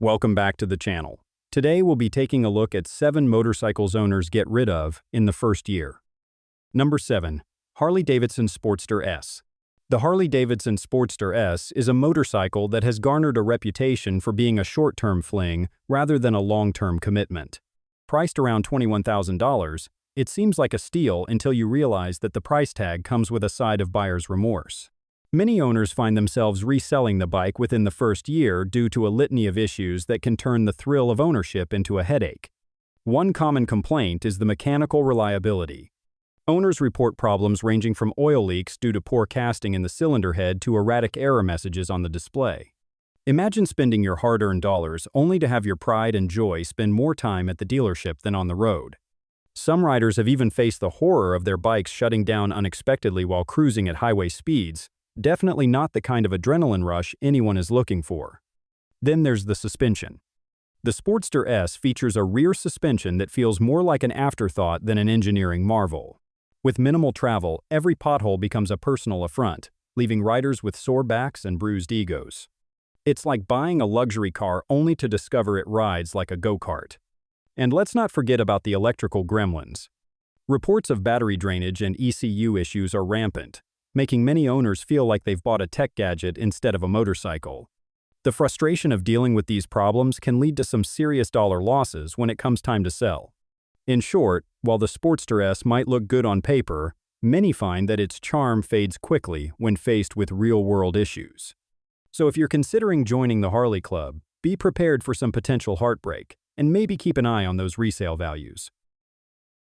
Welcome back to the channel. Today we'll be taking a look at 7 motorcycles owners get rid of in the first year. Number 7. Harley-Davidson Sportster S. The Harley-Davidson Sportster S is a motorcycle that has garnered a reputation for being a short-term fling rather than a long-term commitment. Priced around $21,000, it seems like a steal until you realize that the price tag comes with a side of buyer's remorse. Many owners find themselves reselling the bike within the first year due to a litany of issues that can turn the thrill of ownership into a headache. One common complaint is the mechanical reliability. Owners report problems ranging from oil leaks due to poor casting in the cylinder head to erratic error messages on the display. Imagine spending your hard-earned dollars only to have your pride and joy spend more time at the dealership than on the road. Some riders have even faced the horror of their bikes shutting down unexpectedly while cruising at highway speeds. Definitely not the kind of adrenaline rush anyone is looking for. Then there's the suspension. The Sportster S features a rear suspension that feels more like an afterthought than an engineering marvel. With minimal travel, every pothole becomes a personal affront, leaving riders with sore backs and bruised egos. It's like buying a luxury car only to discover it rides like a go-kart. And let's not forget about the electrical gremlins. Reports of battery drainage and ECU issues are rampant, making many owners feel like they've bought a tech gadget instead of a motorcycle. The frustration of dealing with these problems can lead to some serious dollar losses when it comes time to sell. In short, while the Sportster S might look good on paper, many find that its charm fades quickly when faced with real-world issues. So if you're considering joining the Harley Club, be prepared for some potential heartbreak, and maybe keep an eye on those resale values.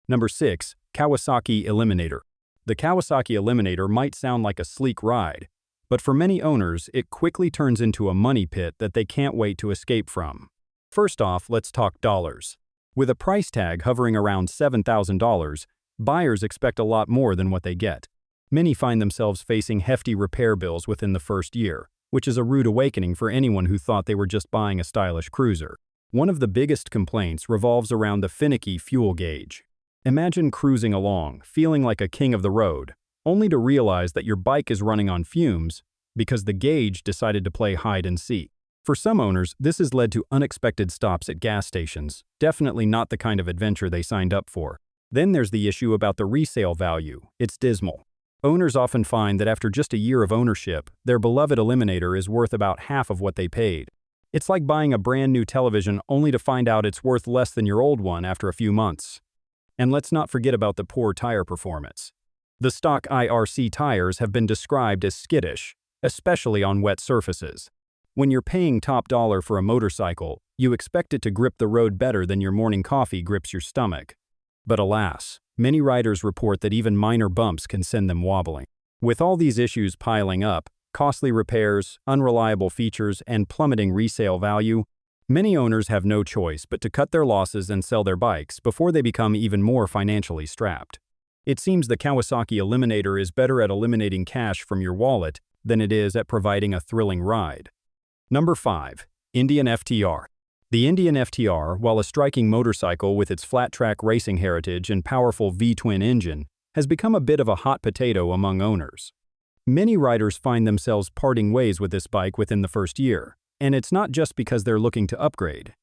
Number 6. Kawasaki Eliminator. The Kawasaki Eliminator might sound like a sleek ride, but for many owners, it quickly turns into a money pit that they can't wait to escape from. First off, let's talk dollars. With a price tag hovering around $7,000, buyers expect a lot more than what they get. Many find themselves facing hefty repair bills within the first year, which is a rude awakening for anyone who thought they were just buying a stylish cruiser. One of the biggest complaints revolves around the finicky fuel gauge. Imagine cruising along, feeling like a king of the road, only to realize that your bike is running on fumes because the gauge decided to play hide and seek. For some owners, this has led to unexpected stops at gas stations, definitely not the kind of adventure they signed up for. Then there's the issue about the resale value. It's dismal. Owners often find that after just a year of ownership, their beloved Eliminator is worth about half of what they paid. It's like buying a brand new television only to find out it's worth less than your old one after a few months. And let's not forget about the poor tire performance. The stock IRC tires have been described as skittish, especially on wet surfaces. When you're paying top dollar for a motorcycle, you expect it to grip the road better than your morning coffee grips your stomach. But alas, many riders report that even minor bumps can send them wobbling. With all these issues piling up, costly repairs, unreliable features, and plummeting resale value, many owners have no choice but to cut their losses and sell their bikes before they become even more financially strapped. It seems the Kawasaki Eliminator is better at eliminating cash from your wallet than it is at providing a thrilling ride. Number 5. Indian FTR. The Indian FTR, while a striking motorcycle with its flat-track racing heritage and powerful V-twin engine, has become a bit of a hot potato among owners. Many riders find themselves parting ways with this bike within the first year. And it's not just because they're looking to upgrade.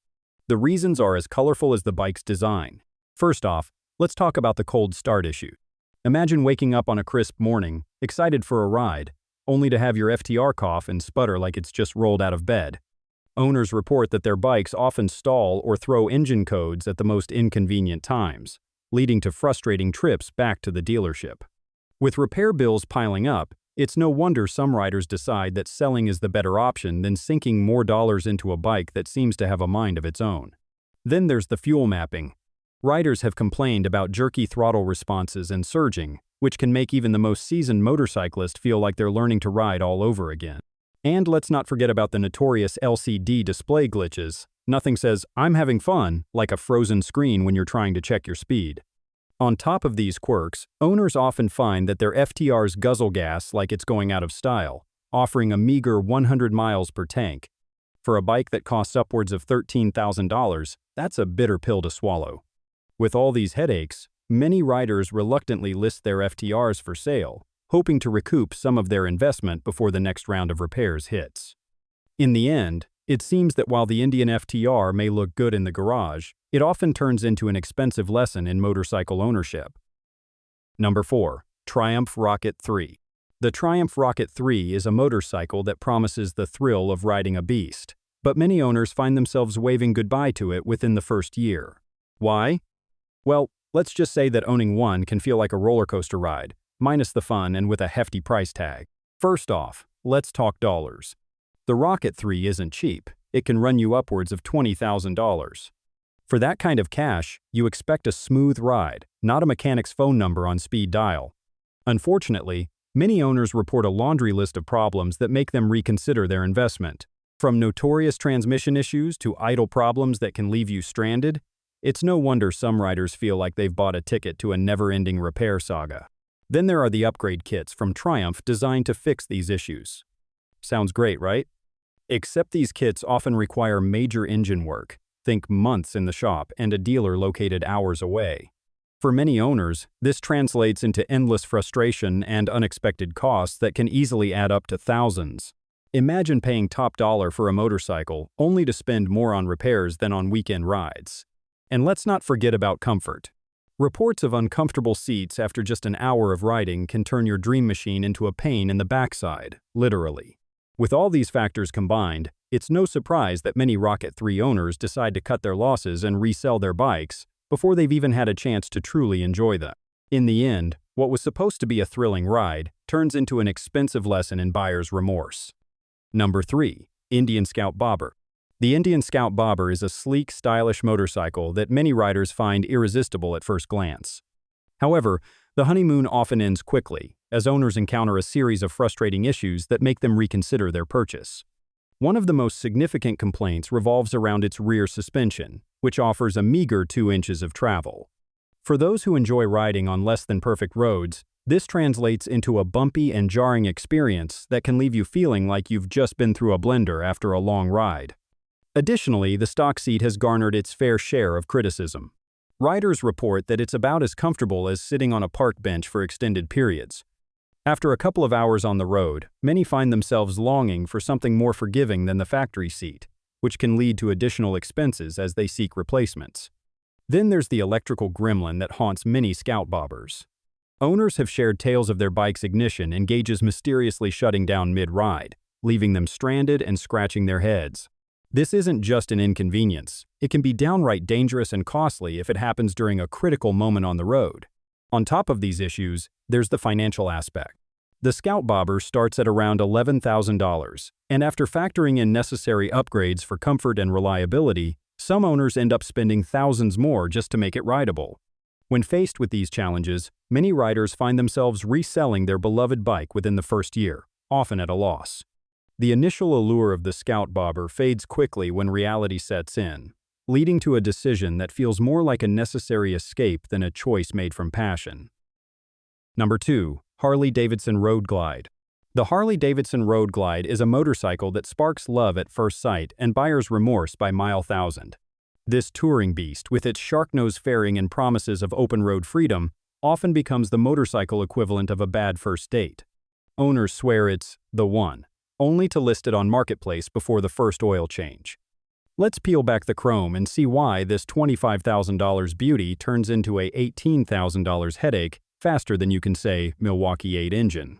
The reasons are as colorful as the bike's design. First off, let's talk about the cold start issue. Imagine waking up on a crisp morning, excited for a ride, only to have your FTR cough and sputter like it's just rolled out of bed. Owners report that their bikes often stall or throw engine codes at the most inconvenient times, leading to frustrating trips back to the dealership. With repair bills piling up, it's no wonder some riders decide that selling is the better option than sinking more dollars into a bike that seems to have a mind of its own. Then there's the fuel mapping. Riders have complained about jerky throttle responses and surging, which can make even the most seasoned motorcyclist feel like they're learning to ride all over again. And let's not forget about the notorious LCD display glitches. Nothing says, "I'm having fun," like a frozen screen when you're trying to check your speed. On top of these quirks, owners often find that their FTRs guzzle gas like it's going out of style, offering a meager 100 miles per tank. For a bike that costs upwards of $13,000, that's a bitter pill to swallow. With all these headaches, many riders reluctantly list their FTRs for sale, hoping to recoup some of their investment before the next round of repairs hits. In the end, It seems that while the Indian FTR may look good in the garage, it often turns into an expensive lesson in motorcycle ownership. Number 4. Triumph Rocket 3. The Triumph Rocket 3 is a motorcycle that promises the thrill of riding a beast, but many owners find themselves waving goodbye to it within the first year. Why? Well, let's just say that owning one can feel like a roller coaster ride, minus the fun and with a hefty price tag. First off, let's talk dollars. The Rocket 3 isn't cheap. It can run you upwards of $20,000. For that kind of cash, you expect a smooth ride, not a mechanic's phone number on speed dial. Unfortunately, many owners report a laundry list of problems that make them reconsider their investment. From notorious transmission issues to idle problems that can leave you stranded, it's no wonder some riders feel like they've bought a ticket to a never-ending repair saga. Then there are the upgrade kits from Triumph designed to fix these issues. Sounds great, right? Except these kits often require major engine work, think months in the shop and a dealer located hours away. For many owners, this translates into endless frustration and unexpected costs that can easily add up to thousands. Imagine paying top dollar for a motorcycle only to spend more on repairs than on weekend rides. And let's not forget about comfort. Reports of uncomfortable seats after just an hour of riding can turn your dream machine into a pain in the backside, literally. With all these factors combined, it's no surprise that many Rocket 3 owners decide to cut their losses and resell their bikes before they've even had a chance to truly enjoy them. In the end, what was supposed to be a thrilling ride turns into an expensive lesson in buyer's remorse. Number 3. Indian Scout Bobber. The Indian Scout Bobber is a sleek, stylish motorcycle that many riders find irresistible at first glance. However, the honeymoon often ends quickly, as owners encounter a series of frustrating issues that make them reconsider their purchase. One of the most significant complaints revolves around its rear suspension, which offers a meager 2 inches of travel. For those who enjoy riding on less than perfect roads, this translates into a bumpy and jarring experience that can leave you feeling like you've just been through a blender after a long ride. Additionally, the stock seat has garnered its fair share of criticism. Riders report that it's about as comfortable as sitting on a park bench for extended periods. After a couple of hours on the road, many find themselves longing for something more forgiving than the factory seat, which can lead to additional expenses as they seek replacements. Then there's the electrical gremlin that haunts many Scout Bobbers. Owners have shared tales of their bike's ignition and gauges mysteriously shutting down mid-ride, leaving them stranded and scratching their heads. This isn't just an inconvenience. It can be downright dangerous and costly if it happens during a critical moment on the road. On top of these issues, there's the financial aspect. The Scout Bobber starts at around $11,000, and after factoring in necessary upgrades for comfort and reliability, some owners end up spending thousands more just to make it rideable. When faced with these challenges, many riders find themselves reselling their beloved bike within the first year, often at a loss. The initial allure of the Scout Bobber fades quickly when reality sets in, leading to a decision that feels more like a necessary escape than a choice made from passion. Number 2. Harley-Davidson Road Glide. The Harley-Davidson Road Glide is a motorcycle that sparks love at first sight and buyer's remorse by mile thousand. This touring beast, with its shark-nose fairing and promises of open-road freedom, often becomes the motorcycle equivalent of a bad first date. Owners swear it's the one, only to list it on Marketplace before the first oil change. Let's peel back the chrome and see why this $25,000 beauty turns into a $18,000 headache faster than you can say Milwaukee 8 engine.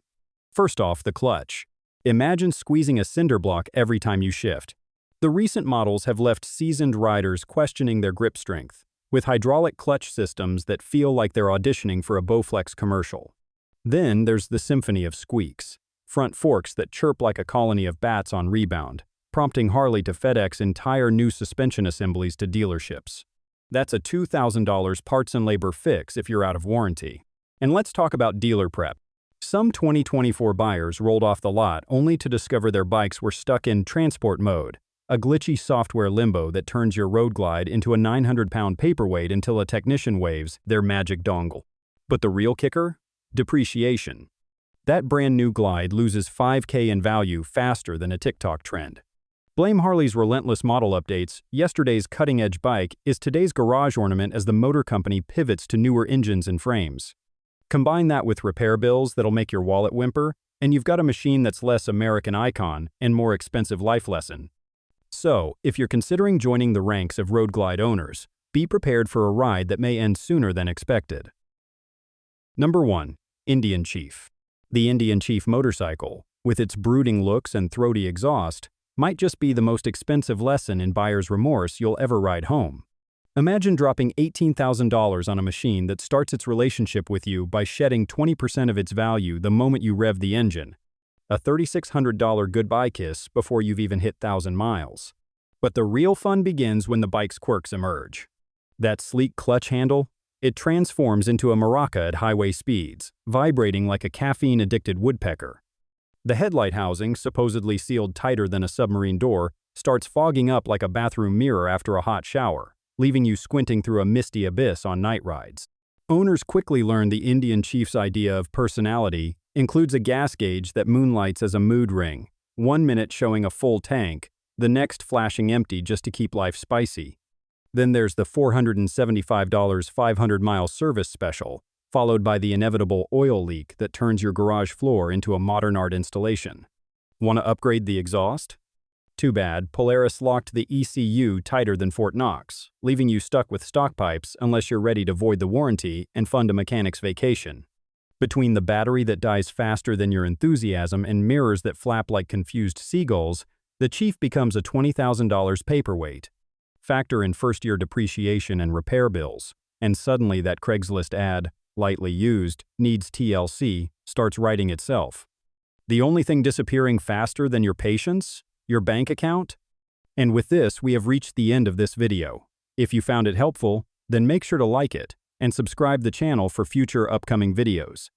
First off, the clutch. Imagine squeezing a cinder block every time you shift. The recent models have left seasoned riders questioning their grip strength, with hydraulic clutch systems that feel like they're auditioning for a Bowflex commercial. Then there's the symphony of squeaks, front forks that chirp like a colony of bats on rebound, prompting Harley to FedEx entire new suspension assemblies to dealerships. That's a $2,000 parts and labor fix if you're out of warranty. And let's talk about dealer prep. Some 2024 buyers rolled off the lot only to discover their bikes were stuck in transport mode, a glitchy software limbo that turns your Road Glide into a 900-pound paperweight until a technician waves their magic dongle. But the real kicker? Depreciation. That brand new Glide loses $5,000 in value faster than a TikTok trend. Blame Harley's relentless model updates. Yesterday's cutting-edge bike is today's garage ornament as the motor company pivots to newer engines and frames. Combine that with repair bills that'll make your wallet whimper, and you've got a machine that's less American icon and more expensive life lesson. So, if you're considering joining the ranks of Road Glide owners, be prepared for a ride that may end sooner than expected. Number 1. Indian Chief. The Indian Chief motorcycle, with its brooding looks and throaty exhaust, might just be the most expensive lesson in buyer's remorse you'll ever ride home. Imagine dropping $18,000 on a machine that starts its relationship with you by shedding 20% of its value the moment you rev the engine. A $3,600 goodbye kiss before you've even hit 1,000 miles. But the real fun begins when the bike's quirks emerge. That sleek clutch handle, it transforms into a maraca at highway speeds, vibrating like a caffeine-addicted woodpecker. The headlight housing, supposedly sealed tighter than a submarine door, starts fogging up like a bathroom mirror after a hot shower, leaving you squinting through a misty abyss on night rides. Owners quickly learn the Indian Chief's idea of personality includes a gas gauge that moonlights as a mood ring, 1 minute showing a full tank, the next flashing empty just to keep life spicy. Then there's the $475 500-mile service special, followed by the inevitable oil leak that turns your garage floor into a modern art installation. Want to upgrade the exhaust? Too bad, Polaris locked the ECU tighter than Fort Knox, leaving you stuck with stock pipes unless you're ready to void the warranty and fund a mechanic's vacation. Between the battery that dies faster than your enthusiasm and mirrors that flap like confused seagulls, the Chief becomes a $20,000 paperweight. Factor in first-year depreciation and repair bills, and suddenly that Craigslist ad, lightly used, needs TLC, starts writing itself. The only thing disappearing faster than your patience? Your bank account? And with this, we have reached the end of this video. If you found it helpful, then make sure to like it and subscribe the channel for future upcoming videos.